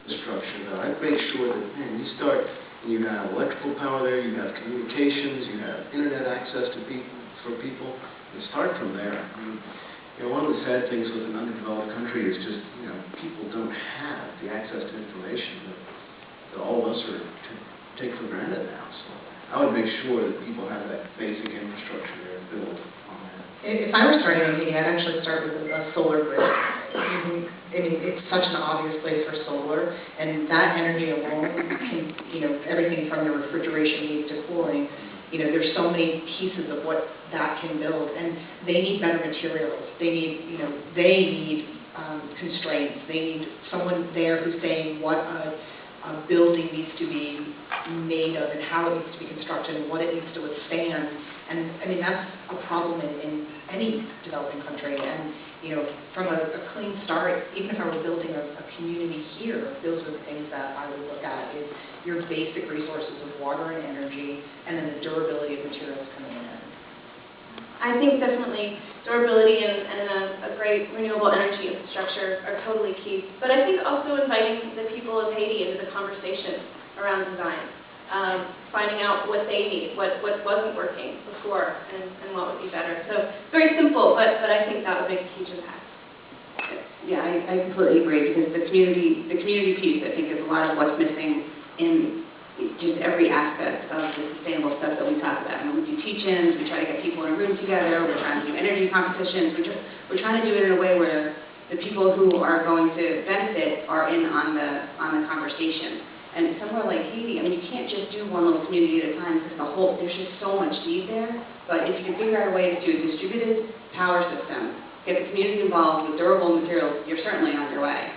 structure, though. I'd make sure that, man, you start and you have electrical power there, you have communications, you have internet access to people. You start from there. I mean, one of the sad things with an underdeveloped country is just, people don't have the access to information that all of us are take for granted now. So I would make sure that people have that basic infrastructure there built on that. If I were starting in Haiti, I'd actually start with a solar grid. I mean, it's such an obvious place for solar, and that energy alone can, everything from your refrigeration needs to cooling, there's so many pieces of what that can build, and they need better materials. They need constraints. They need someone there who's saying what a building needs to be made of and how it needs to be constructed and what it needs to withstand. And I mean, that's a problem in any developing country. And from a clean start, even if I were building a community here, those are the things that I would look at: is your basic resources of water and energy, and then the durability of materials coming in. I think definitely durability and a great renewable energy infrastructure are totally key. But I think also inviting the people of Haiti into the conversation around design, finding out what they need, what wasn't working before, and what would be better. So very simple, but I think that would make a huge impact. Yeah, I completely agree, because the community piece, I think, is a lot of what's missing in just every aspect of the sustainable stuff that we talk about. When we do teach-ins, we try to get people in a room together, we're trying to do energy competitions, we're trying to do it in a way where the people who are going to benefit are in on the conversation. And somewhere like Haiti, I mean, you can't just do one little community at a time, because there's just so much need there. But if you can figure out a way to do a distributed power system, get the community involved with durable materials, you're certainly on your way.